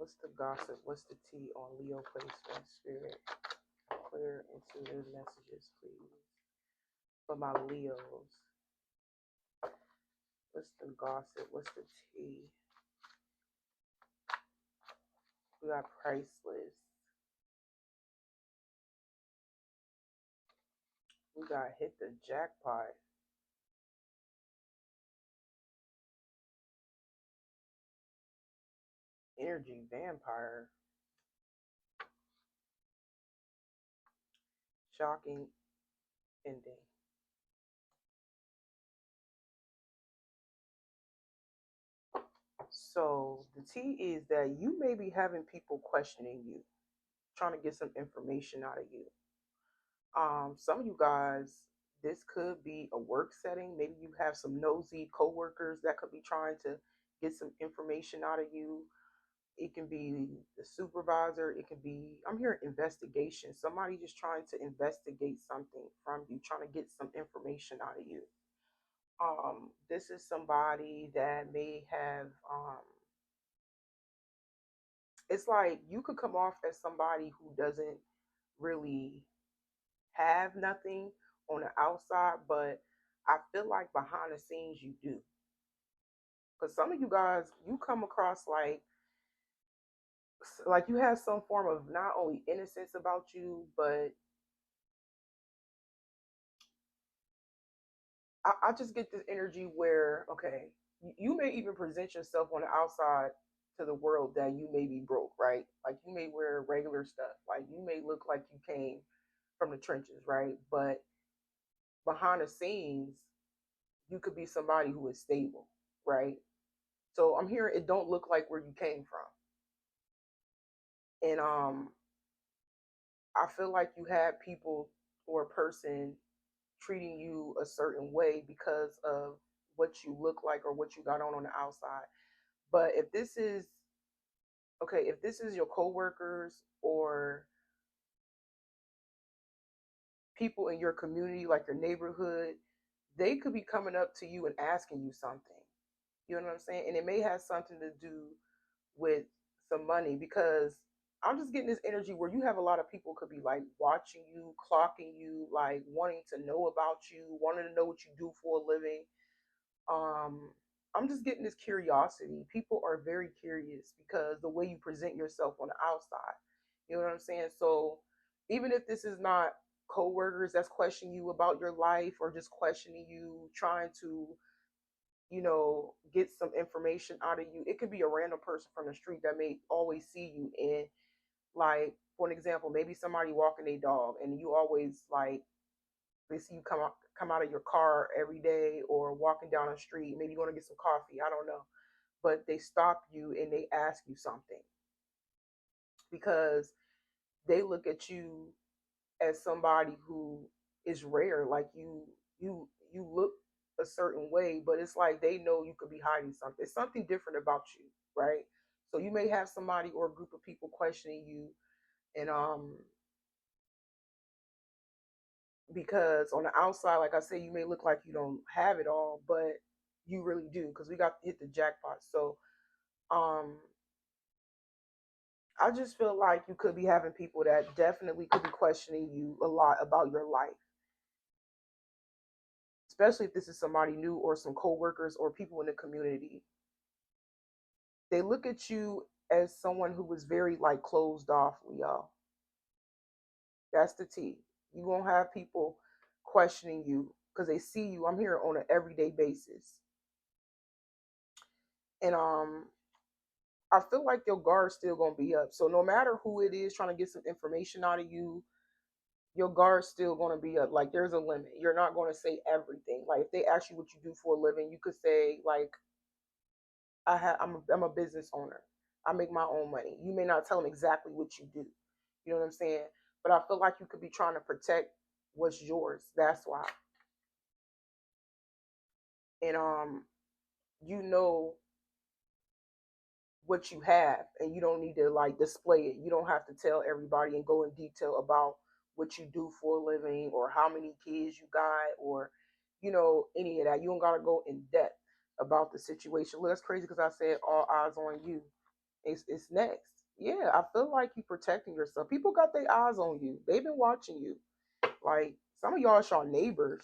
What's the gossip? What's the tea on Leo placement? Spirit, clear intuitive messages, please. For my Leos. What's the gossip? What's the tea? We got priceless. We got hit the jackpot. Energy vampire. Shocking ending. So the tea is that you may be having people questioning you, trying to get some information out of you. Some of you guys, this could be a work setting. Maybe you have some nosy coworkers that could be trying to get some information out of you. It can be the supervisor. It can be, I'm hearing investigation. Somebody just trying to investigate something from you, trying to get some information out of you. This is somebody that may have, it's like you could come off as somebody who doesn't really have nothing on the outside, but I feel like behind the scenes you do. Because some of you guys, you come across like you have some form of not only innocence about you, but I just get this energy where, okay, you may even present yourself on the outside to the world that you may be broke, right? Like you may wear regular stuff, like you may look like you came from the trenches, right? But behind the scenes, you could be somebody who is stable, right? So I'm hearing it don't look like where you came from. And I feel like you had people or a person treating you a certain way because of what you look like or what you got on the outside. But if this is okay, if this is your coworkers or people in your community, like your neighborhood, they could be coming up to you and asking you something. You know what I'm saying? And it may have something to do with some money because I'm just getting this energy where you have a lot of people could be like watching you, clocking you, like wanting to know about you, wanting to know what you do for a living. Um, I'm just getting this curiosity. People are very curious because the way you present yourself on the outside. You know what I'm saying? So even if this is not coworkers that's questioning you about your life or just questioning you, trying to get some information out of you. It could be a random person from the street that may always see you. And like, for an example, maybe somebody walking a dog and you always like, they see you come out of your car every day or walking down the street. Maybe you want to get some coffee. I don't know. But they stop you and they ask you something because they look at you as somebody who is rare. Like you look a certain way, but it's like they know you could be hiding something. It's something different about you, right? So you may have somebody or a group of people questioning you, and because on the outside, like I said, you may look like you don't have it all, but you really do because we got hit the jackpot. So um I just feel like you could be having people that definitely could be questioning you a lot about your life, especially if this is somebody new or some coworkers or people in the community. They look at you as someone who was very like closed off, Leo. That's the T. You won't have people questioning you because they see you. I'm here on an everyday basis, and I feel like your guard's still gonna be up. So no matter who it is trying to get some information out of you, your guard's still gonna be up. Like there's a limit. You're not gonna say everything. Like if they ask you what you do for a living, you could say like I'm a business owner. I make my own money. You may not tell them exactly what you do. You know what I'm saying? But I feel like you could be trying to protect what's yours. That's why. And you know what you have and you don't need to like display it. You don't have to tell everybody and go in detail about what you do for a living or how many kids you got or any of that. You don't gotta go in depth about the situation. Well, that's crazy because I said all eyes on you. It's next. Yeah, I feel like you protecting yourself. People got their eyes on you. They've been watching you. Like some of y'all is your neighbors.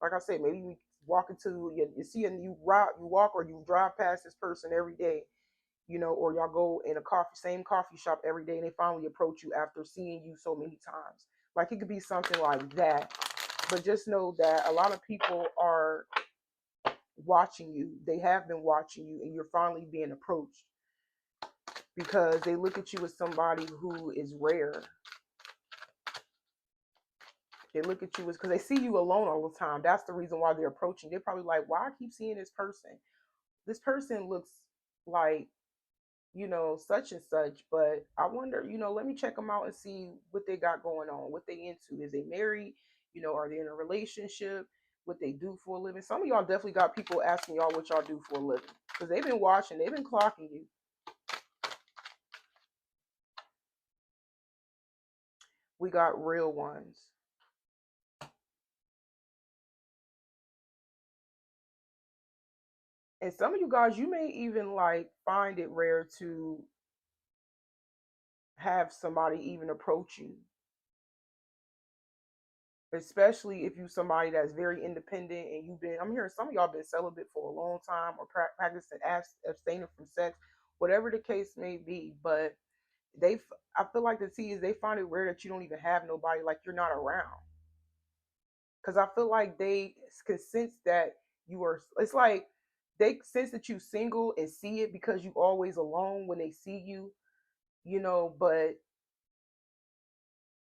Like I said, maybe you walk into you see and you walk or you drive past this person every day, or y'all go in a same coffee shop every day, and they finally approach you after seeing you so many times. Like it could be something like that. But just know that a lot of people are watching you. They have been watching you, and you're finally being approached because they look at you as somebody who is rare. They look at you as because they see you alone all the time. That's the reason why they're approaching. They're probably like, why I keep seeing this person? This person looks like, such and such, but I wonder, let me check them out and see what they got going on, what they into. Is they married? Are they in a relationship? What they do for a living? Some of y'all definitely got people asking y'all what y'all do for a living because they've been watching, they've been clocking you. We got real ones. And some of you guys, you may even like find it rare to have somebody even approach you, especially if you somebody that's very independent and I'm hearing some of y'all been celibate for a long time or practicing abstaining from sex, whatever the case may be. But I feel like the T is they find it rare that you don't even have nobody, like you're not around. Because I feel like they can sense that it's like they sense that you single and see it because you always alone when they see you, but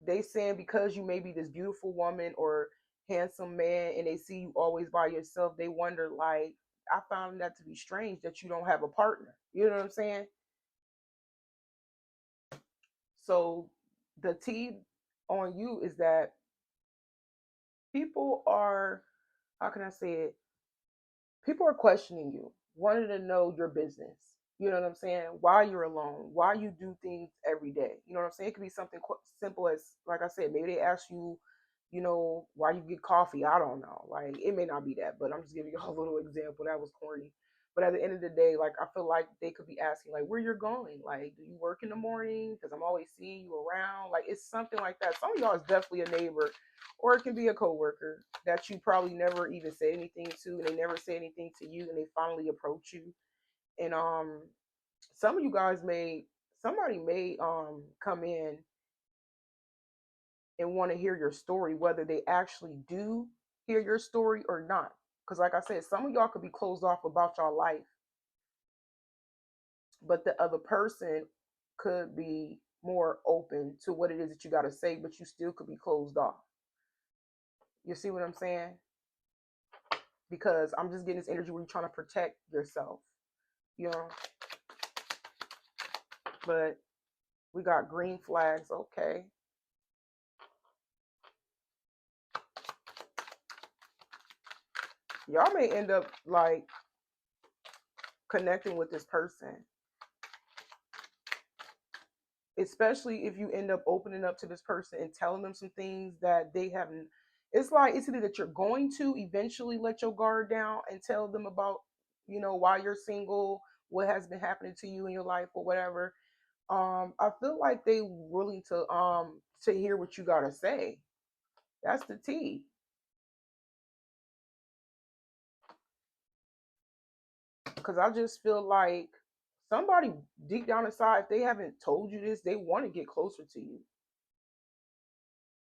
they saying because you may be this beautiful woman or handsome man and they see you always by yourself, they wonder like, I found that to be strange that you don't have a partner. You know what I'm saying? So the T on you is that people are, how can I say it? People are questioning you, wanting to know your business. You know what I'm saying? Why you're alone, why you do things every day. You know what I'm saying? It could be something simple as, like I said, maybe they ask you, why you get coffee. I don't know. Like it may not be that, but I'm just giving you a little example. That was corny. But at the end of the day, like I feel like they could be asking, like, where you're going? Like, do you work in the morning? Because I'm always seeing you around. Like, it's something like that. Some of y'all is definitely a neighbor, or it can be a coworker that you probably never even said anything to, and they never say anything to you, and they finally approach you. And some of you guys somebody may come in and want to hear your story, whether they actually do hear your story or not. Because, like I said, some of y'all could be closed off about your life, but the other person could be more open to what it is that you got to say, but you still could be closed off. You see what I'm saying? Because I'm just getting this energy where you're trying to protect yourself, you know. But we got green flags, okay. Y'all may end up like connecting with this person, especially if you end up opening up to this person and telling them some things that they haven't. It's like it's either that you're going to eventually let your guard down and tell them about, why you're single, what has been happening to you in your life or whatever. I feel like they willing to hear what you gotta say. That's the T. Because I just feel like somebody deep down inside, if they haven't told you this, they want to get closer to you.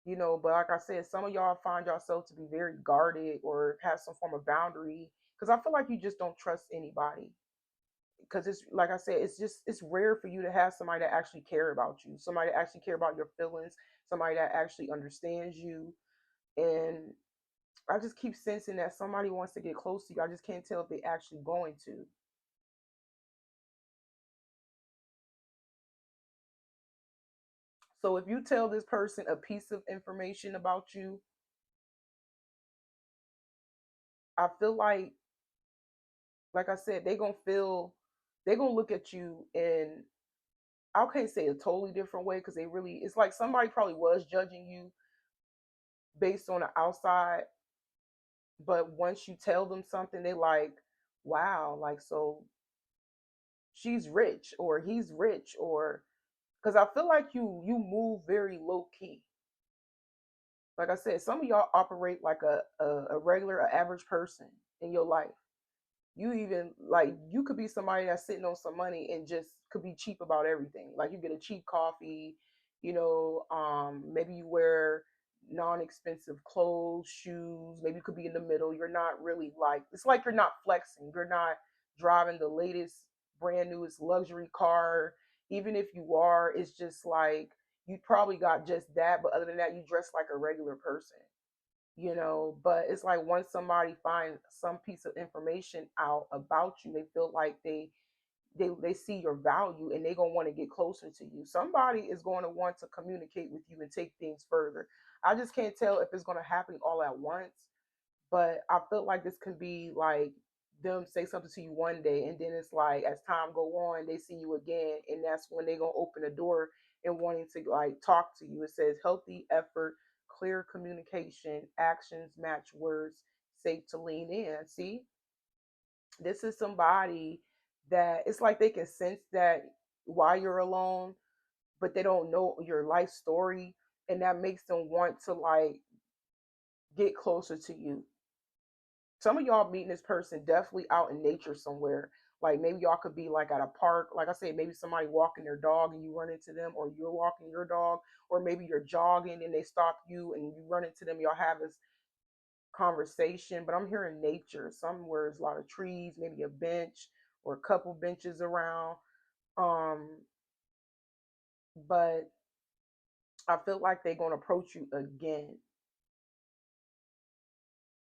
But like I said, some of y'all find yourself to be very guarded or have some form of boundary. Because I feel like you just don't trust anybody. Because it's like I said, it's rare for you to have somebody that actually care about you, somebody that actually care about your feelings, somebody that actually understands you. And I just keep sensing that somebody wants to get close to you. I just can't tell if they actually going to. So if you tell this person a piece of information about you, I feel like I said, they're gonna look at you in, I can't say a totally different way because it's like somebody probably was judging you based on the outside, but once you tell them something, they like, wow, like so she's rich or he's rich, or because I feel like you move very low key. Like I said, some of y'all operate like a regular, a average person in your life. You even like you could be somebody that's sitting on some money and just could be cheap about everything. Like you get a cheap coffee, maybe you wear non-expensive clothes, shoes. Maybe you could be in the middle. You're not really like it's like you're not flexing. You're not driving the latest, brand newest luxury car. Even if you are, it's just like you probably got just that, but other than that, you dress like a regular person. But it's like once somebody finds some piece of information out about you, they feel like they see your value and they gonna want to get closer to you. Somebody is going to want to communicate with you and take things further. I just can't tell if it's going to happen all at once, but I feel like this can be like them say something to you one day, and then it's like as time go on, they see you again, and that's when they gonna open the door and wanting to like talk to you. It says healthy effort, clear communication, actions match words, safe to lean in. See, this is somebody that it's like they can sense that while you're alone, but they don't know your life story, and that makes them want to like get closer to you. Some of y'all meeting this person definitely out in nature somewhere. Like maybe y'all could be like at a park. Like I said, maybe somebody walking their dog and you run into them, or you're walking your dog, or maybe you're jogging and they stop you and you run into them. Y'all have this conversation. But I'm hearing nature somewhere. There's a lot of trees, maybe a bench or a couple benches around. Um, but I feel like they're gonna approach you again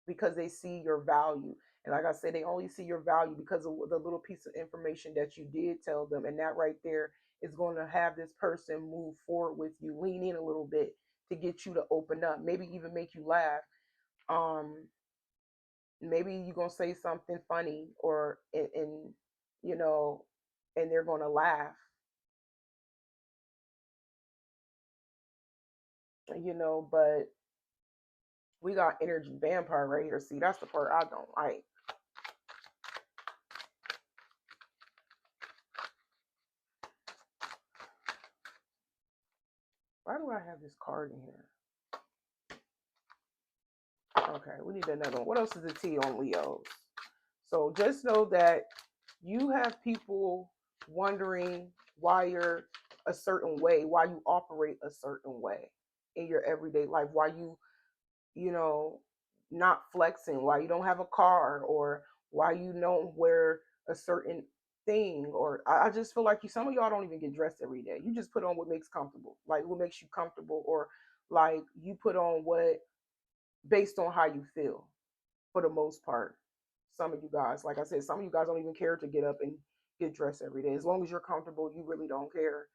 because they see your value. And like I said, they only see your value because of the little piece of information that you did tell them. And that right there is going to have this person move forward with you, lean in a little bit to get you to open up, maybe even make you laugh. Um, Maybe you're going to say something funny or, you know, and they're going to laugh, but we got energy vampire right here. See, that's the part I don't like. Why do I have this card in here? Okay, we need another one. What else is the T on Leos? So just know that you have people wondering why you're a certain way, why you operate a certain way in your everyday life, why you know, not flexing, why you don't have a car, or why you don't wear a certain thing. Or I just feel like some of y'all don't even get dressed every day. You just put on what makes comfortable, like what makes you comfortable, or like you put on what based on how you feel for the most part. Some of you guys, like I said, some of you guys don't even care to get up and get dressed every day. As long as you're comfortable, you really don't care.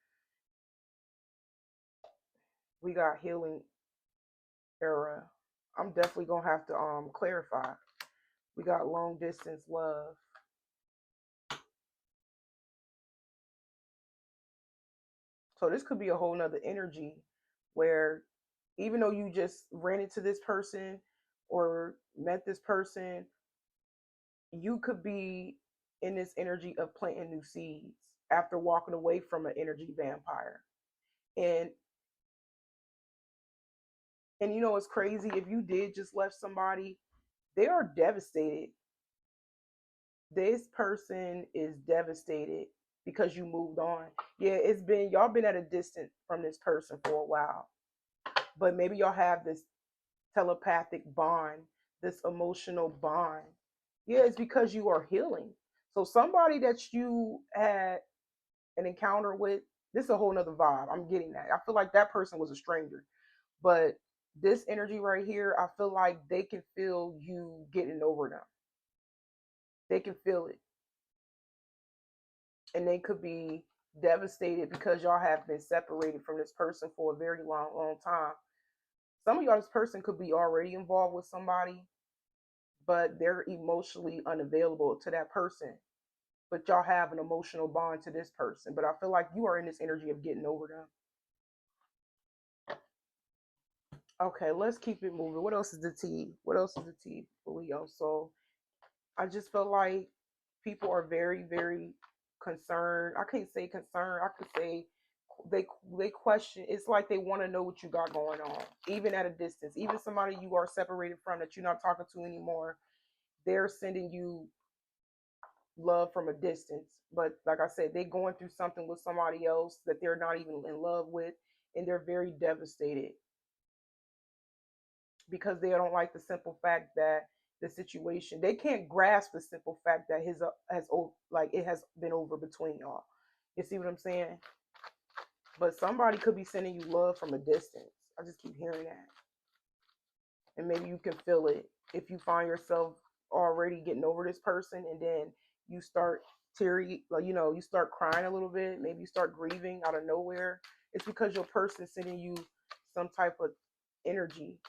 We got healing era. I'm definitely gonna have to clarify. We got long distance love. So this could be a whole nother energy where even though you just ran into this person or met this person, you could be in this energy of planting new seeds after walking away from an energy vampire. And it's crazy if you did just left somebody, they are devastated. This person is devastated because you moved on. Yeah, it's been y'all been at a distance from this person for a while. But maybe y'all have this telepathic bond, this emotional bond. Yeah, it's because you are healing. So somebody that you had an encounter with, this is a whole nother vibe. I'm getting that. I feel like that person was a stranger. But this energy right here, I feel like they can feel you getting over them. They can feel it. And they could be devastated because y'all have been separated from this person for a very long, long time. Some of y'all, this person could be already involved with somebody, but they're emotionally unavailable to that person. But y'all have an emotional bond to this person. But I feel like you are in this energy of getting over them. Okay, let's keep it moving. What else is the T? What else is the T for Leo? So I just feel like people are very, very concerned. I can't say concerned. I could say they they question. It's like they want to know what you got going on, even at a distance. Even somebody you are separated from that you're not talking to anymore, they're sending you love from a distance. But like I said, they going through something with somebody else that they're not even in love with, and they're very devastated because they don't like the simple fact that the situation, they can't grasp the simple fact that his like it has been over between y'all. You see what I'm saying? But somebody could be sending you love from a distance. I just keep hearing that, and maybe you can feel it if you find yourself already getting over this person, and then you start teary, like you start crying a little bit. Maybe you start grieving out of nowhere. It's because your person is sending you some type of energy.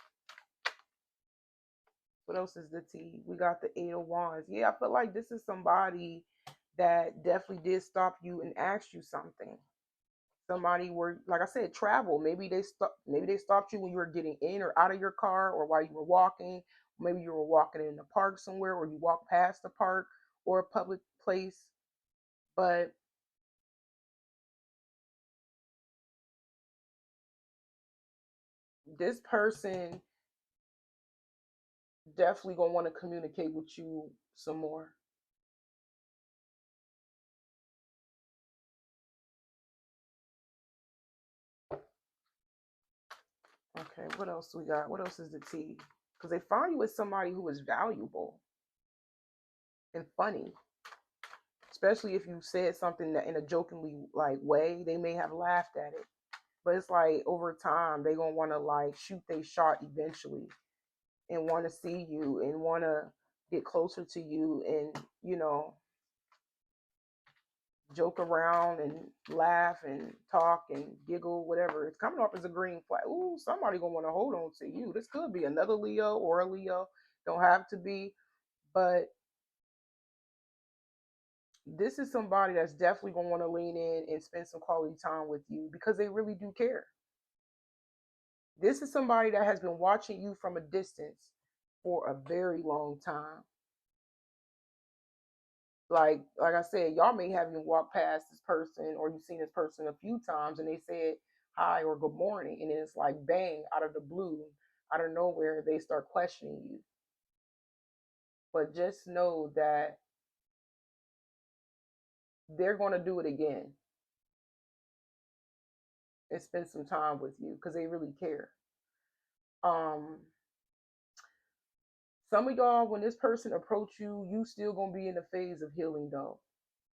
What else is the T? We got the Eight of Wands. Yeah, I feel like this is somebody that definitely did stop you and asked you something. Somebody were, like I said, travel. Maybe they stopped you when you were getting in or out of your car, or while you were walking. Maybe you were walking in the park somewhere, or you walked past the park or a public place. But this person definitely gonna want to communicate with you some more. Okay, what else we got? What else is the T? Because they find you as somebody who is valuable and funny, especially if you said something that in a jokingly like way, they may have laughed at it. But it's like over time they gonna want to like shoot they shot eventually, and want to see you and want to get closer to you, and joke around and laugh and talk and giggle, whatever. It's coming off as a green flag. Ooh, somebody gonna want to hold on to you. This could be another Leo or a Leo. Don't have to be, but this is somebody that's definitely gonna want to lean in and spend some quality time with you because they really do care. This is somebody that has been watching you from a distance for a very long time. Like I said, y'all may have even walked past this person or you've seen this person a few times and they said hi or good morning, and then it's like bang, out of the blue, out of nowhere, they start questioning you. But just know that they're going to do it again and spend some time with you because they really care. Um, some of y'all, when this person approach you, you still gonna be in the phase of healing though.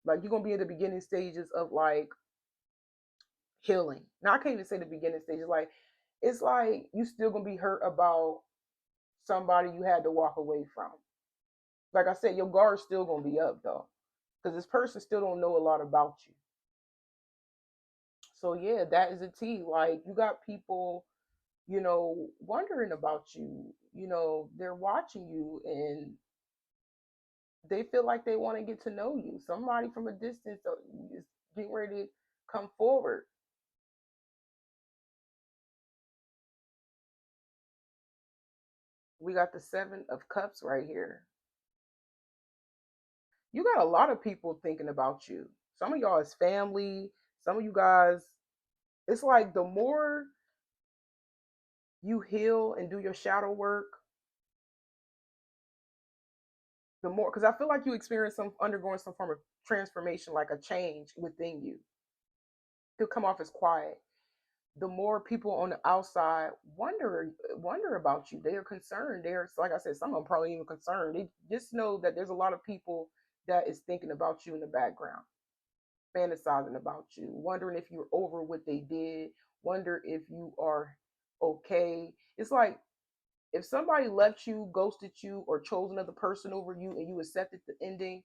Like you're gonna be in the beginning stages of like healing. Now I can't even say the beginning stages. Like it's like you still gonna be hurt about somebody you had to walk away from. Like I said, your guard's still gonna be up though, because this person still don't know a lot about you. So yeah, that is a T. Like you got people, wondering about you. They're watching you and they feel like they want to get to know you. Somebody from a distance is getting ready to come forward. We got the Seven of Cups right here. You got a lot of people thinking about you. Some of y'all is family. Some of you guys, it's like the more you heal and do your shadow work, the more, because I feel like you experience some undergoing some form of transformation, like a change within you. He'll come off as quiet. The more people on the outside wonder about you, they are concerned. They're, like I said, some of them probably even concerned. They just know that there's a lot of people that is thinking about you in the background, fantasizing about you, wondering if you're over what they did, wonder if you are okay. It's like if somebody left you, ghosted you, or chose another person over you and you accepted the ending,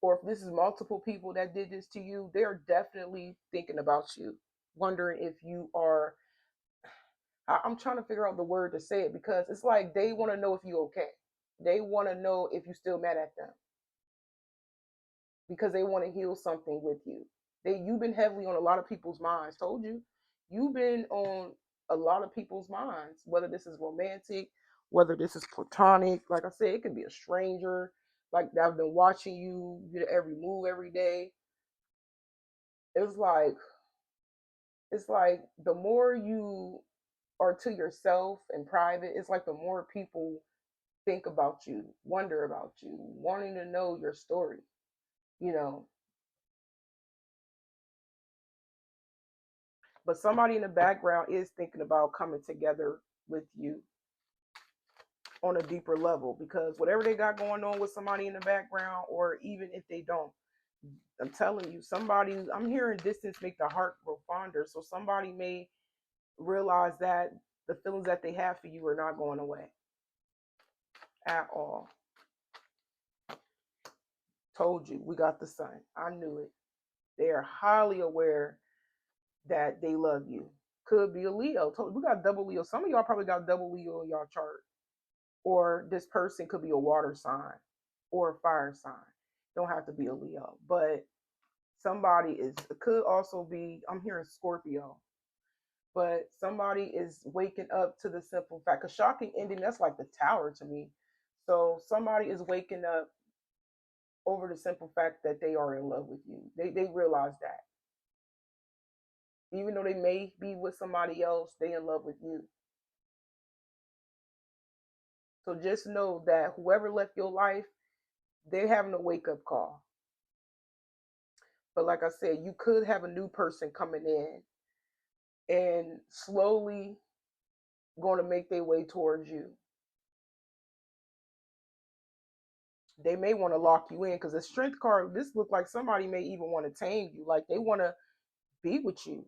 or if this is multiple people that did this to you, they're definitely thinking about you, wondering if you are. I'm trying to figure out the word to say it because it's like they want to know if you're okay. They want to know if you're still mad at them because they want to heal something with you. You've been heavily on a lot of people's minds. Told you, you've been on a lot of people's minds. Whether this is romantic, whether this is platonic. Like I said, it could be a stranger. like I've been watching you, your every move every day. It's like it's like the more you are to yourself and private, it's like the more people think about you, wonder about you, wanting to know your story, you know. But somebody in the background is thinking about coming together with you on a deeper level, because whatever they got going on with somebody in the background, or even if they don't, I'm telling you, somebody, I'm hearing distance make the heart grow fonder. So somebody may realize that the feelings that they have for you are not going away at all. Told you, we got the sun. I knew it. They are highly aware that they love you. Could be a Leo. Told you, we got double Leo. Some of y'all probably got double Leo in y'all chart. Or this person could be a water sign or a fire sign. Don't have to be a Leo. But somebody is, it could also be, I'm hearing Scorpio. But somebody is waking up to the simple fact. A shocking ending, that's like the tower to me. So somebody is waking up over the simple fact that they are in love with you. They realize that. Even though they may be with somebody else, they in love with you. So just know that whoever left your life, they're having a wake up call. But like I said, you could have a new person coming in and slowly going to make their way towards you. They may want to lock you in because the strength card, this look like somebody may even want to tame you. Like they want to be with you.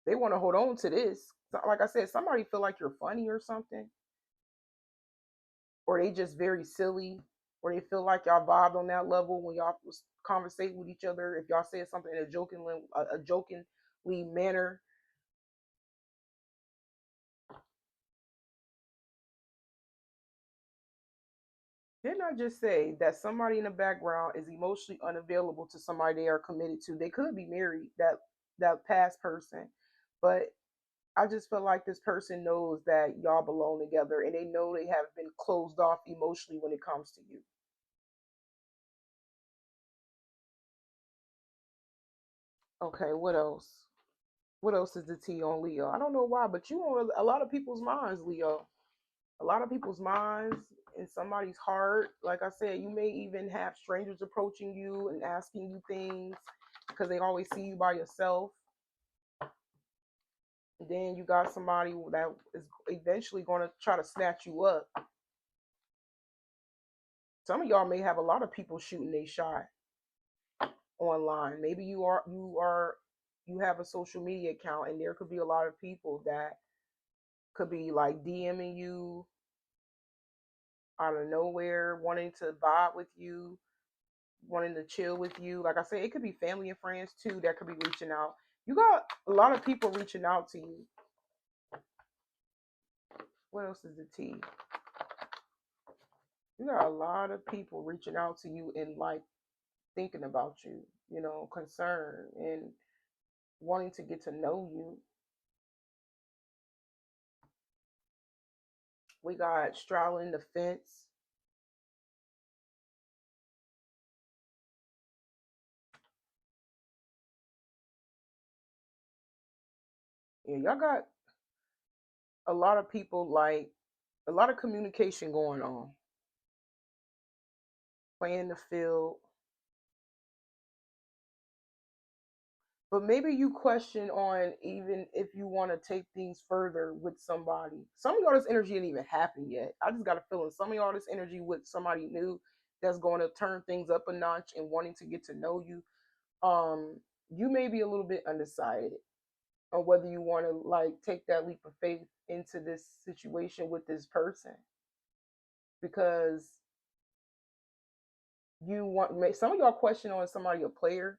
They want to hold on to this. Like I said, somebody feel like you're funny or something, or they just very silly, or they feel like y'all vibed on that level when y'all was conversate with each other. If y'all said something in a jokingly manner, didn't I just say that somebody in the background is emotionally unavailable to somebody they are committed to? They could be married, that past person, but I just feel like this person knows that y'all belong together, and they know they have been closed off emotionally when it comes to you. Okay, what else? What else is the T on Leo? I don't know why, but you on a lot of people's minds, Leo. A lot of people's minds, in somebody's heart. Like I said, you may even have strangers approaching you and asking you things because they always see you by yourself. And then you got somebody that is eventually going to try to snatch you up. Some of y'all may have a lot of people shooting a shot online. Maybe you have a social media account, and there could be a lot of people that could be like DMing you out of nowhere, wanting to vibe with you, wanting to chill with you. Like I said, it could be family and friends too that could be reaching out. You got a lot of people reaching out to you. What else is the T? You got a lot of people reaching out to you and like thinking about you, concern and wanting to get to know you. We got straddling the fence. Yeah, y'all got a lot of people, like a lot of communication going on, playing the field. But maybe you question on even if you want to take things further with somebody. Some of y'all this energy didn't even happen yet. I just got a feeling some of y'all this energy with somebody new that's going to turn things up a notch and wanting to get to know you. You may be a little bit undecided on whether you want to like take that leap of faith into this situation with this person, because you want some of y'all question on somebody a player.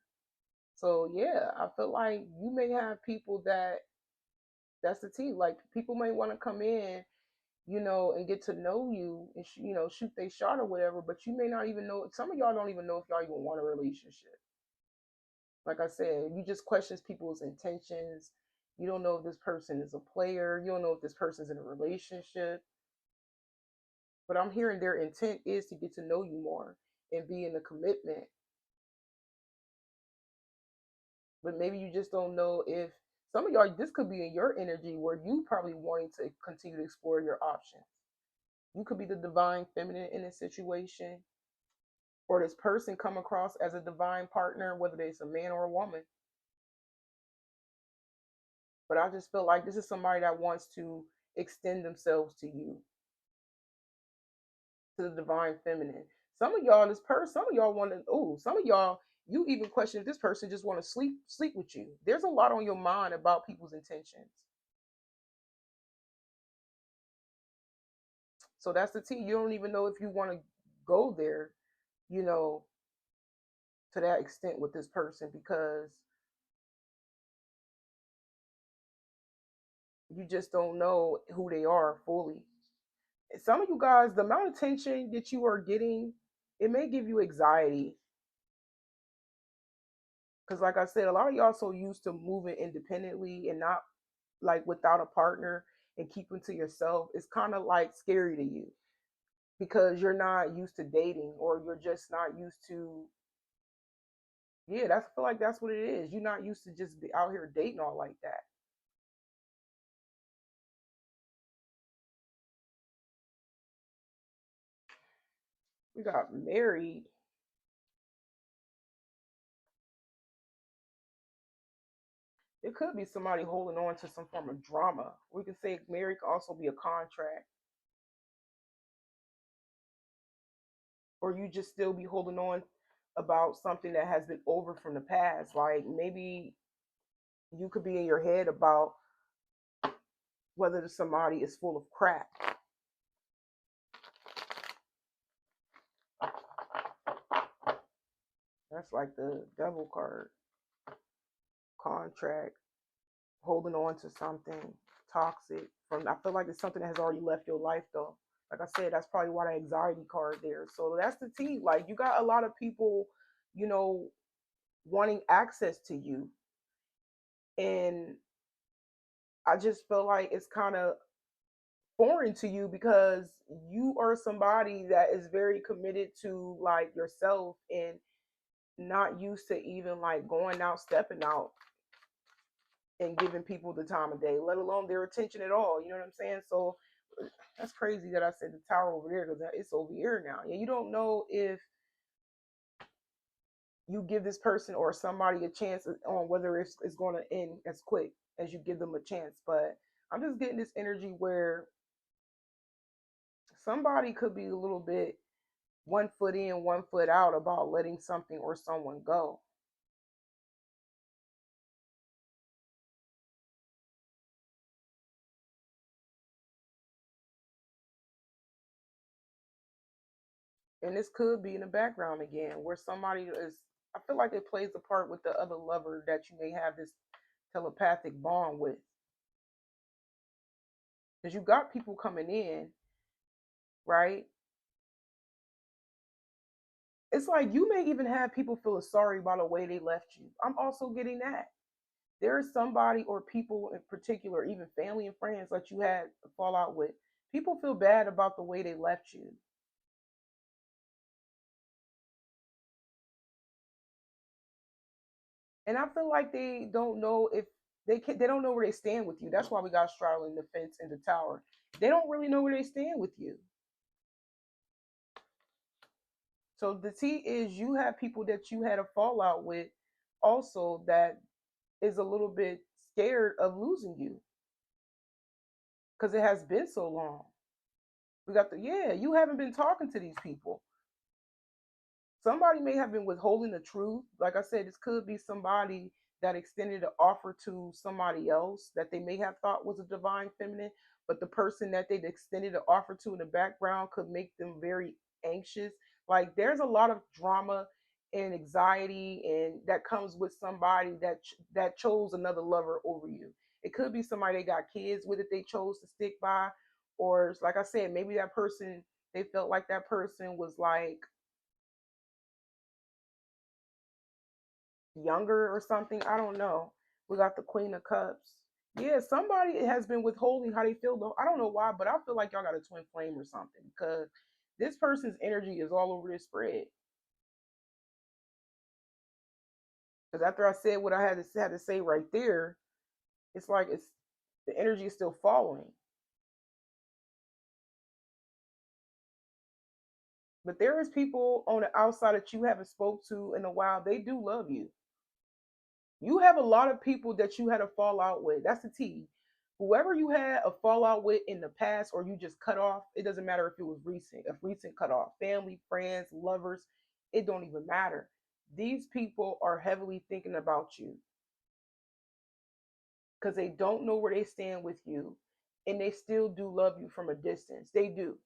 So yeah, I feel like you may have people that's the T. Like people may want to come in, and get to know you and shoot they shot or whatever. But you may not even know. Some of y'all don't even know if y'all even want a relationship. Like I said, you just questions people's intentions. You don't know if this person is a player. You don't know if this person's in a relationship. But I'm hearing their intent is to get to know you more and be in a commitment. But maybe you just don't know if some of y'all, this could be in your energy where you probably wanting to continue to explore your options. You could be the divine feminine in this situation, or this person come across as a divine partner, whether it's a man or a woman. But I just feel like this is somebody that wants to extend themselves to you, to the divine feminine. Some of y'all, this person, some of y'all want to. Oh, some of y'all, you even question if this person just want to sleep with you. There's a lot on your mind about people's intentions. So that's the T. You don't even know if you want to go there, you know, to that extent with this person because you just don't know who they are fully. Some of you guys, the amount of attention that you are getting, it may give you anxiety. Because, like I said, a lot of y'all so used to moving independently and not like without a partner and keeping to yourself. It's kind of like scary to you because you're not used to dating or you're just not used to. Yeah, that's I feel like that's what it is. You're not used to just be out here dating all like that. We got married. It could be somebody holding on to some form of drama. We can say married could also be a contract, or you just still be holding on about something that has been over from the past. Like maybe you could be in your head about whether somebody is full of crap. That's like the devil card. Contract, holding on to something toxic from. I feel like it's something that has already left your life though. Like I said, that's probably why the anxiety card there. So that's the T. Like you got a lot of people, you know, wanting access to you. And I just feel like it's kind of foreign to you because you are somebody that is very committed to like yourself and not used to even like going out, stepping out and giving people the time of day, let alone their attention at all. You know what I'm saying? So that's crazy that I said the tower over there because it's over here now. Yeah, you don't know if you give this person or somebody a chance on whether it's going to end as quick as you give them a chance. But I'm just getting this energy where somebody could be a little bit one foot in, one foot out about letting something or someone go. And this could be in the background again, where somebody is, I feel like it plays a part with the other lover that you may have this telepathic bond with. Because you got people coming in, right? It's like you may even have people feel sorry about the way they left you. I'm also getting that. There is somebody or people in particular, even family and friends that you had a fallout with. People feel bad about the way they left you. And I feel like they don't know if they don't know where they stand with you. That's why we got straddling the fence in the tower. They don't really know where they stand with you. So the T is you have people that you had a fallout with also that is a little bit scared of losing you because it has been so long. We got the yeah, you haven't been talking to these people. Somebody may have been withholding the truth. Like I said, this could be somebody that extended an offer to somebody else that they may have thought was a divine feminine, but the person that they'd extended an offer to in the background could make them very anxious. Like there's a lot of drama and anxiety and that comes with somebody that chose another lover over you. It could be somebody they got kids with that they chose to stick by, or like I said, maybe that person they felt like that person was like younger or something. I don't know. We got the Queen of Cups. Yeah, somebody has been withholding how they feel though. I don't know why, but I feel like y'all got a twin flame or something because this person's energy is all over this spread. Because after I said what I had to say right there, it's like it's the energy is still following. But there is people on the outside that you haven't spoke to in a while. They do love you. You have a lot of people that you had a fallout with. That's the T. Whoever you had a fallout with in the past, or you just cut off, it doesn't matter if it was recent, a recent cut off, family, friends, lovers, it don't even matter. These people are heavily thinking about you because they don't know where they stand with you, and they still do love you from a distance. They do.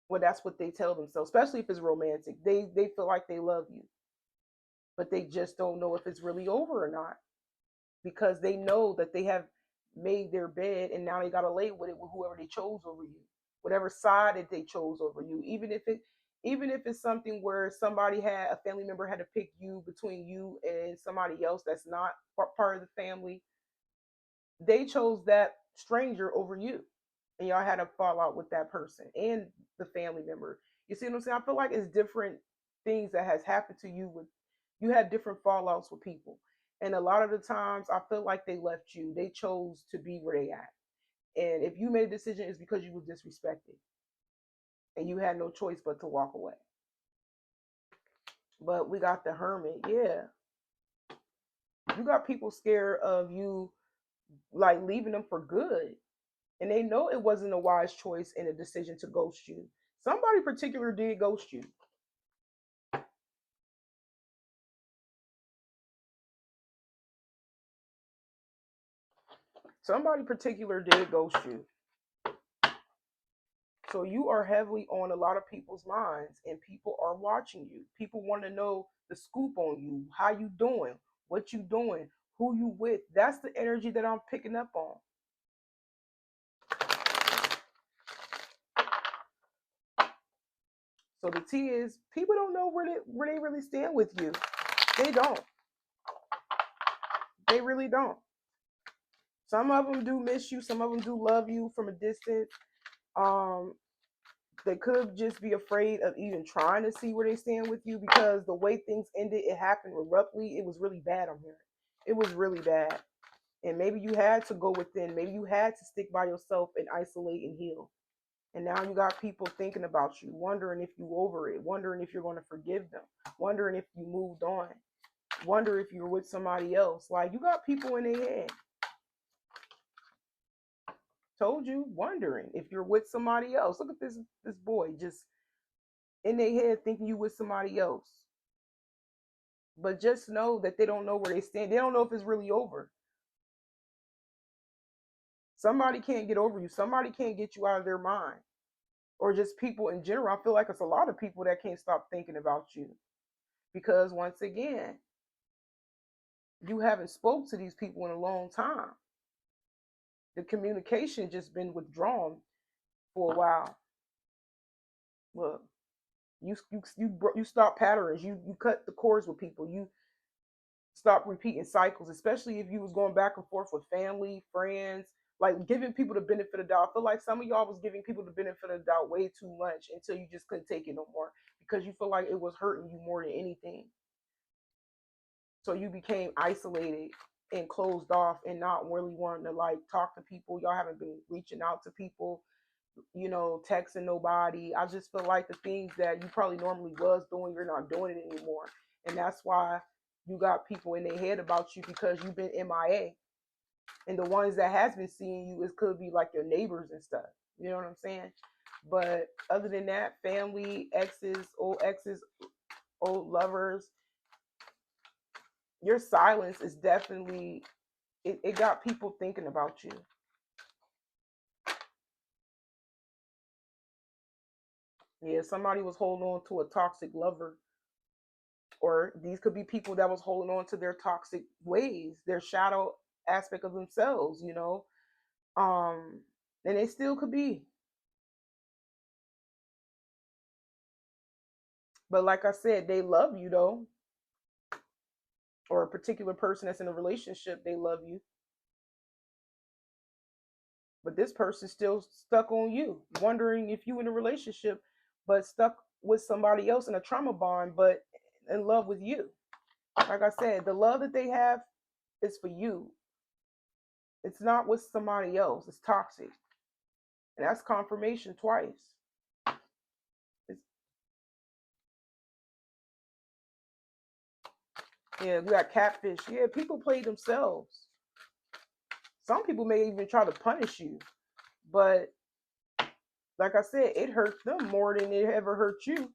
Well, that's what they tell themselves, especially if it's romantic. They feel like they love you, but they just don't know if it's really over or not because they know that they have made their bed and now they got to lay with it with whoever they chose over you, whatever side that they chose over you. Even if it's something where somebody had a family member had to pick you between you and somebody else that's not part of the family, they chose that stranger over you, and y'all had a fallout with that person and the family member. You see what I'm saying? I feel like it's different things that has happened to you with you had different fallouts with people. And a lot of the times I feel like they left you. They chose to be where they at. And if you made a decision, it's because you was disrespected and you had no choice but to walk away. But we got the hermit, yeah. You got people scared of you like leaving them for good. And they know it wasn't a wise choice and a decision to ghost you. Somebody particular did ghost you. Somebody particular did ghost you. So you are heavily on a lot of people's minds and people are watching you. People want to know the scoop on you, how you doing, what you doing, who you with. That's the energy that I'm picking up on. So the T is people don't know where they really stand with you. They don't. They really don't. Some of them do miss you, some of them do love you from a distance. Um they could just be afraid of even trying to see where they stand with you because the way things ended, it happened abruptly. It was really bad on here. It was really bad. And maybe you had to go within. Maybe you had to stick by yourself and isolate and heal. And now you got people thinking about you, wondering if you over it, wondering if you're going to forgive them, wondering if you moved on, wonder if you're with somebody else. Like you got people in their head. Told you, wondering if you're with somebody else. Look at this boy just in their head thinking you with somebody else. But just know that they don't know where they stand. They don't know if it's really over. Somebody can't get over you. Somebody can't get you out of their mind. Or just people in general. I feel like it's a lot of people that can't stop thinking about you. Because once again, you haven't spoke to these people in a long time. The communication just been withdrawn for a while. Look, you stop patterns. You cut the cords with people. You stop repeating cycles, especially if you was going back and forth with family, friends, like giving people the benefit of the doubt. I feel like some of y'all was giving people the benefit of the doubt way too much until you just couldn't take it no more because you feel like it was hurting you more than anything. So you became isolated and closed off and not really wanting to like talk to people. Y'all haven't been reaching out to people, texting nobody. I just feel like the things that you probably normally was doing, you're not doing it anymore. And that's why you got people in their head about you because you've been MIA. And the ones that has been seeing you, it could be like your neighbors and stuff. You know what I'm saying? But other than that, family, exes, old lovers, your silence is definitely it got people thinking about you. Yeah, somebody was holding on to a toxic lover, or these could be people that was holding on to their toxic ways, their shadow aspect of themselves. Um, and they still could be. But like I said, they love you though, or a particular person that's in a relationship, they love you. But this person's still stuck on you, wondering if you in a relationship, but stuck with somebody else in a trauma bond, but in love with you. Like I said, the love that they have is for you. It's not with somebody else. It's toxic. And that's confirmation twice. It's, yeah, we got catfish. Yeah, people play themselves. Some people may even try to punish you. But like I said, it hurts them more than it ever hurt you.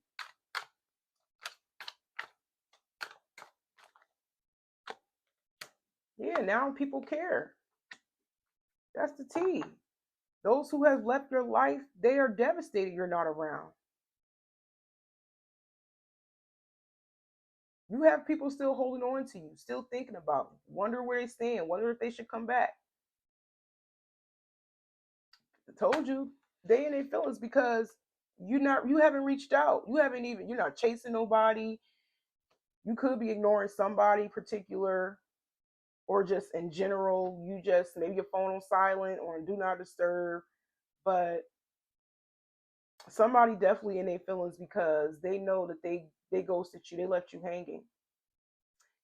Yeah, now people care. That's the T. Those who have left your life, they are devastated you're not around. You have people still holding on to you, still thinking about them, wonder where they stand, wonder if they should come back. I told you, they in their feelings because you haven't reached out. You're not chasing nobody. You could be ignoring somebody particular or just in general, you just maybe your phone on silent or do not disturb. But somebody definitely in their feelings because they know that they ghosted you, they left you hanging,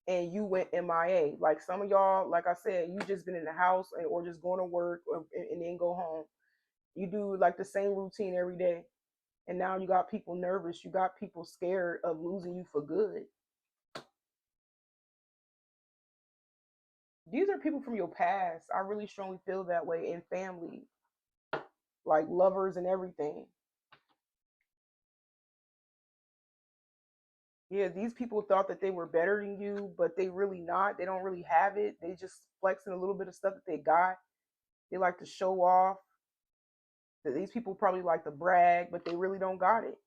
and you went MIA. Like some of y'all, like I said, you just been in the house or just going to work and then go home. You do like the same routine every day, and now you got people nervous. You got people scared of losing you for good. These are people from your past. I really strongly feel that way in family, like lovers and everything. Yeah, these people thought that they were better than you, but they really not. They don't really have it. They just flexing a little bit of stuff that they got. They like to show off. That these people probably like to brag, but they really don't got it.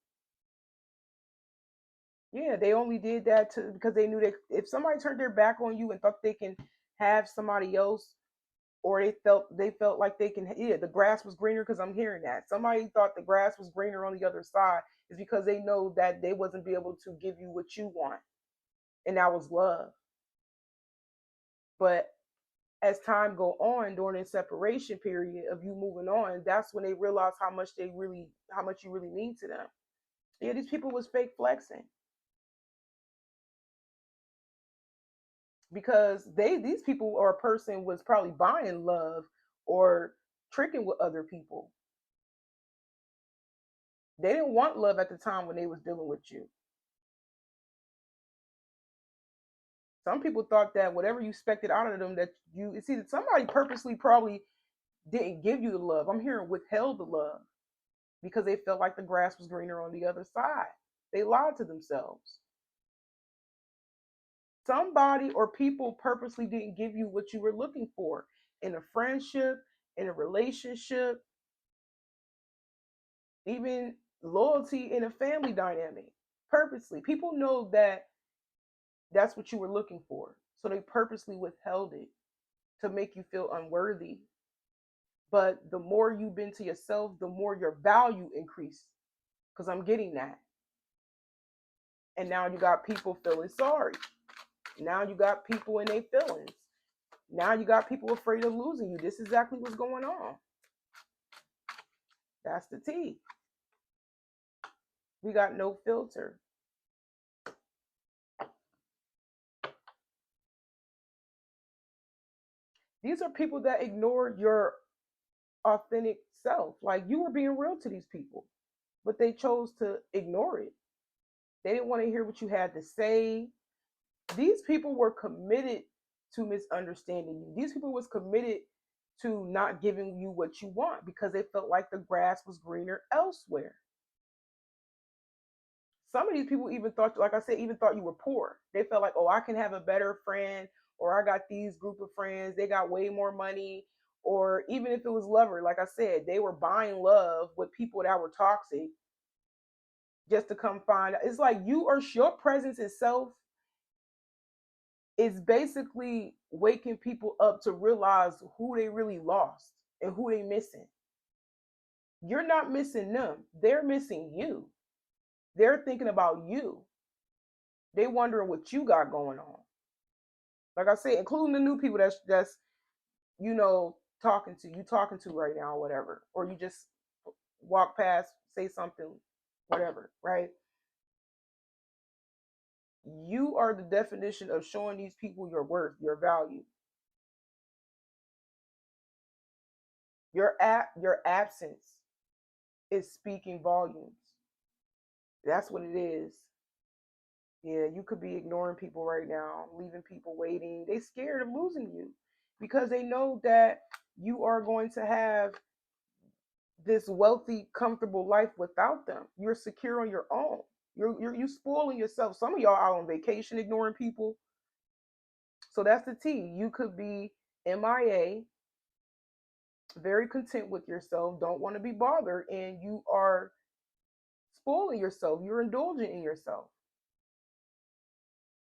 Yeah, they only did that to because they knew that if somebody turned their back on you and thought they can have somebody else, or they felt like they can, yeah, the grass was greener. Because I'm hearing that somebody thought the grass was greener on the other side is because they know that they wasn't be able to give you what you want, and that was love. But as time go on during the separation period of you moving on, that's when they realize how much you really mean to them. Yeah, these people was fake flexing because these people or a person was probably buying love or tricking with other people. They didn't want love at the time when they was dealing with you. Some people thought that whatever you expected out of them, that you see that somebody purposely probably didn't give you the love. I'm hearing withheld the love because they felt like the grass was greener on the other side. They lied to themselves. Somebody or people purposely didn't give you what you were looking for in a friendship, in a relationship, even loyalty in a family dynamic. Purposely, people know that that's what you were looking for, so they purposely withheld it to make you feel unworthy. But the more you've been to yourself, the more your value increased, because I'm getting that. And now you got people feeling sorry. Now you got people in their feelings. Now you got people afraid of losing you. This is exactly what's going on. That's the T. We got no filter. These are people that ignore your authentic self. Like you were being real to these people, but they chose to ignore it. They didn't want to hear what you had to say. These people were committed to misunderstanding you. These people was committed to not giving you what you want because they felt like the grass was greener elsewhere. Some of these people even thought, like I said, even thought you were poor. They felt like, oh, I can have a better friend, or I got these group of friends, they got way more money. Or even if it was lover, like I said, they were buying love with people that were toxic just to come find out. It's like your presence itself is basically waking people up to realize who they really lost and who they missing. You're not missing them. They're missing you. They're thinking about you. They wondering what you got going on. Like I said, including the new people that's talking to right now, or whatever, or you just walk past, say something, whatever, right? You are the definition of showing these people your worth, your value. Your absence is speaking volumes. That's what it is. Yeah, you could be ignoring people right now, leaving people waiting. They scared of losing you because they know that you are going to have this wealthy, comfortable life without them. You're secure on your own. You spoiling yourself. Some of y'all out on vacation ignoring people. So that's the T. You could be MIA, very content with yourself, don't want to be bothered, and you are spoiling yourself. You're indulging in yourself.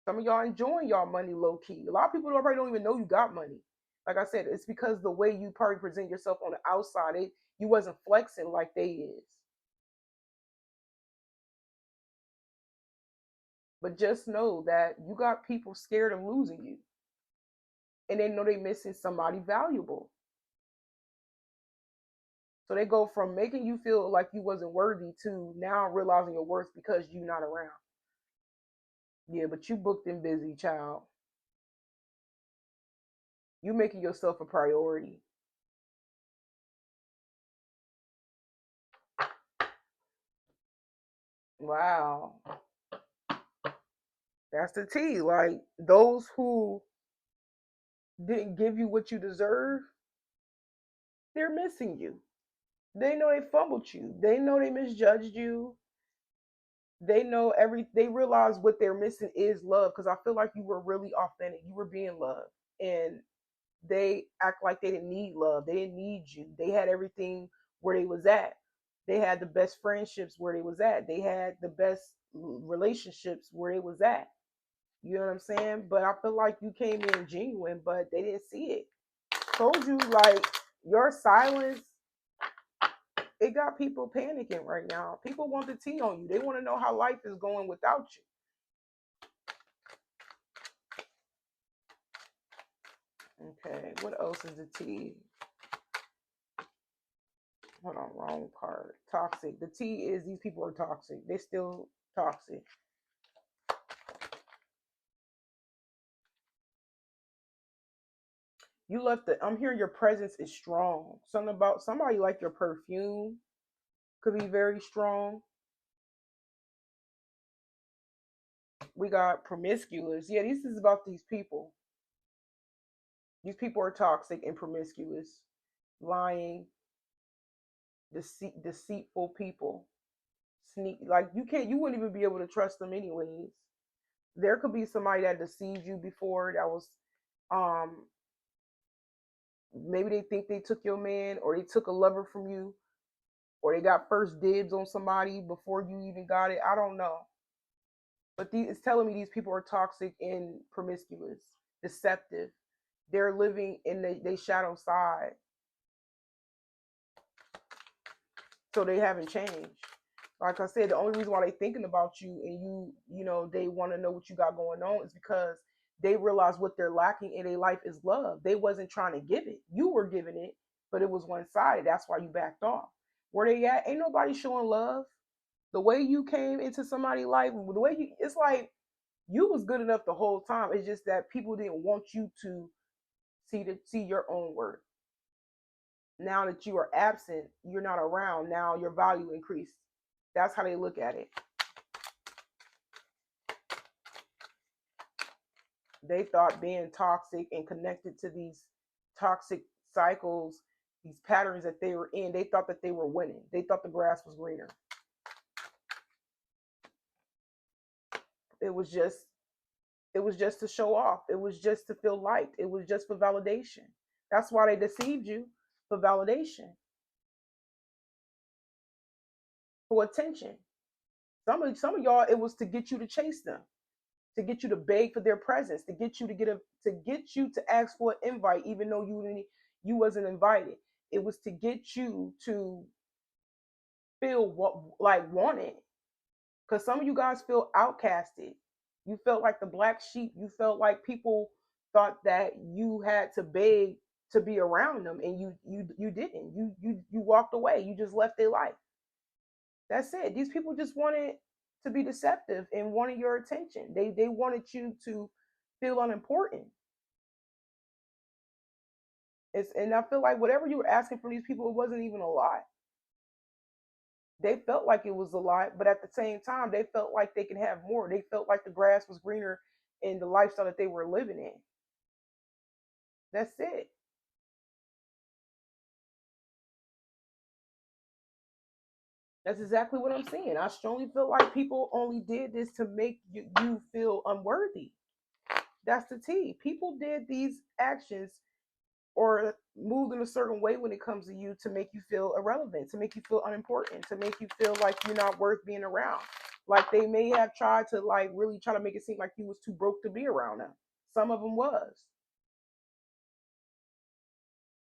Some of y'all enjoying y'all money low key. A lot of people already don't even know you got money. Like I said, it's because the way you probably present yourself on the outside, you wasn't flexing like they is. But just know that you got people scared of losing you, and they know they missing somebody valuable. So they go from making you feel like you wasn't worthy to now realizing your worth because you not around. Yeah, but you booked and busy, child. You making yourself a priority. Wow. That's the T. Like those who didn't give you what you deserve, they're missing you. They know they fumbled you. They know they misjudged you. They realize what they're missing is love. Because I feel like you were really authentic. You were being loved. And they act like they didn't need love. They didn't need you. They had everything where they was at. They had the best friendships where they was at. They had the best relationships where they was at. You know what I'm saying? But I feel like you came in genuine, but they didn't see it. Told you, like, your silence, it got people panicking right now. People want the tea on you. They want to know how life is going without you. Okay, what else is the tea? Hold on, wrong card. Toxic. The T is these people are toxic. They still toxic. You left the. I'm hearing your presence is strong. Something about somebody like your perfume could be very strong. We got promiscuous. Yeah, this is about these people. These people are toxic and promiscuous, lying, deceitful people. Sneak like you wouldn't even be able to trust them anyways. There could be somebody that deceived you before that was um maybe they think they took your man or they took a lover from you or they got first dibs on somebody before you even got it. I don't know. But it's telling me these people are toxic and promiscuous, deceptive. They're living in they shadow side. So they haven't changed. Like I said, the only reason why they thinking about you and they want to know what you got going on is because they realize what they're lacking in their life is love. They wasn't trying to give it. You were giving it, but it was one sided. That's why you backed off. Where they at? Ain't nobody showing love. The way you came into somebody's life, the way it's like you was good enough the whole time. It's just that people didn't want you to see your own worth. Now that you are absent, you're not around. Now your value increased. That's how they look at it. They thought being toxic and connected to these toxic cycles, these patterns that they were in, they thought that they were winning. They thought the grass was greener. It was just it was just to show off. It was just to feel liked. It was just for validation. That's why they deceived you, for validation, for attention. Some of y'all, it was to get you to chase them, to get you to beg for their presence, to get you to ask for an invite, even though you wasn't invited. It was to get you to feel what like wanted. Because some of you guys feel outcasted. You felt like the black sheep. You felt like people thought that you had to beg to be around them, and you didn't. You walked away. You just left their life. That's it. These people just wanted to be deceptive and wanted your attention. They wanted you to feel unimportant. And I feel like whatever you were asking from these people, it wasn't even a lot. They felt like it was a lot, but at the same time, they felt like they could have more. They felt like the grass was greener in the lifestyle that they were living in. That's it. That's exactly what I'm saying. I strongly feel like people only did this to make you feel unworthy. That's the T. People did these actions or moved in a certain way when it comes to you to make you feel irrelevant, to make you feel unimportant, to make you feel like you're not worth being around. Like they may have tried to like really try to make it seem like you was too broke to be around them. Some of them was.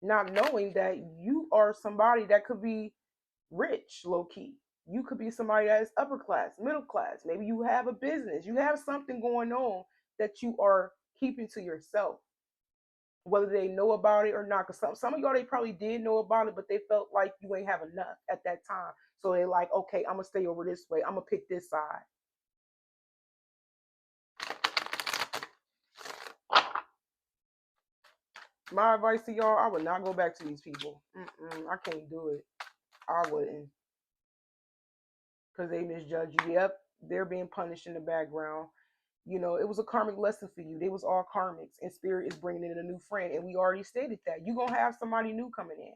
Not knowing that you are somebody that could be rich, low key. You could be somebody that is upper class, middle class. Maybe you have a business. You have something going on that you are keeping to yourself, whether they know about it or not. Because some of y'all, they probably did know about it, but they felt like you ain't have enough at that time. So they like, okay, I'm gonna stay over this way. I'm gonna pick this side. My advice to y'all, I would not go back to these people. I can't do it. I wouldn't, because they misjudge you. Yep, they're being punished in the background. You know, it was a karmic lesson for you. They was all karmics, and spirit is bringing in a new friend, and we already stated that you're gonna have somebody new coming in.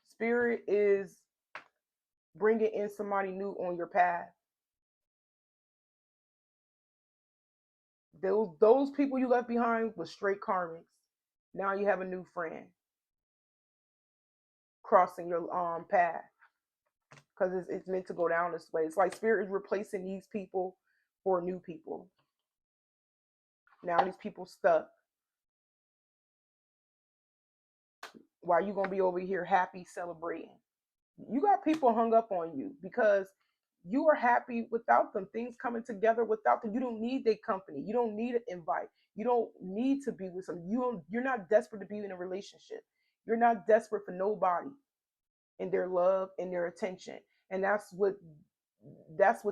Spirit is bringing in somebody new on your path. Those people you left behind was straight karmics. Now you have a new friend crossing your path, because it's meant to go down this way. It's like spirit is replacing these people for new people. Now these people stuck. While you gonna be over here happy celebrating? You got people hung up on you because you are happy without them. Things coming together without them. You don't need their company. You don't need an invite. You don't need to be with them. You're not desperate to be in a relationship. You're not desperate for nobody and their love and their attention. And that's what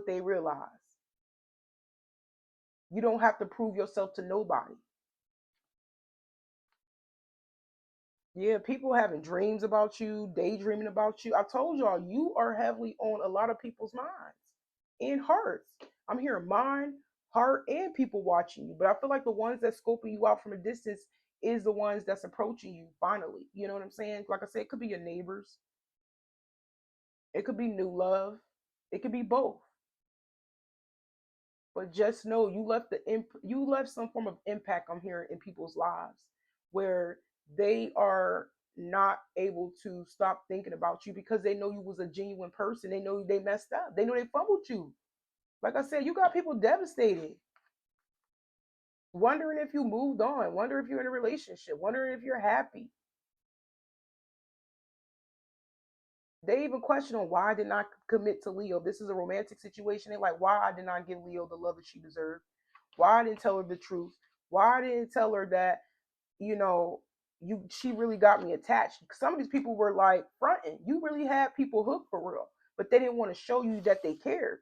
they realize. You don't have to prove yourself to nobody. Yeah, people having dreams about you, daydreaming about you. I told y'all, you are heavily on a lot of people's minds and hearts. I'm hearing mind, heart, and people watching you. But I feel like the ones that's scoping you out from a distance is the ones that's approaching you finally. You know what I'm saying? Like I said, it could be your neighbors, it could be new love, it could be both. But just know you left some form of impact, I'm hearing, in people's lives where they are not able to stop thinking about you because they know you was a genuine person. They know they messed up. They know they fumbled you. Like I said, you got people devastated, wondering if you moved on, wondering if you're in a relationship, wondering if you're happy. They even question on why I did not commit to Leo. This is a romantic situation. They're like, why I did not give Leo the love that she deserved. Why I didn't tell her the truth. Why I didn't tell her that, you know, she really got me attached. Some of these people were like fronting. You really had people hooked for real, but they didn't want to show you that they cared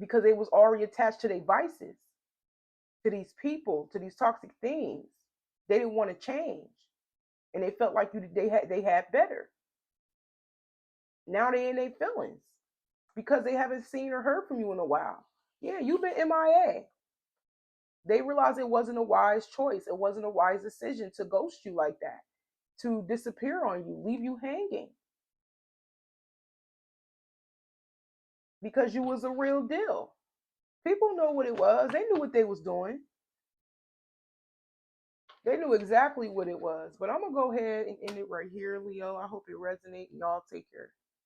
because they was already attached to their vices, to these people, to these toxic things. They didn't want to change, and they felt like they had better. Now they in their feelings because they haven't seen or heard from you in a while. Yeah, you've been MIA. They realized it wasn't a wise choice. It wasn't a wise decision to ghost you like that, to disappear on you, leave you hanging because you was a real deal. People know what it was. They knew what they was doing. They knew exactly what it was. But I'm gonna go ahead and end it right here, Leo. I hope it resonates. Y'all take care.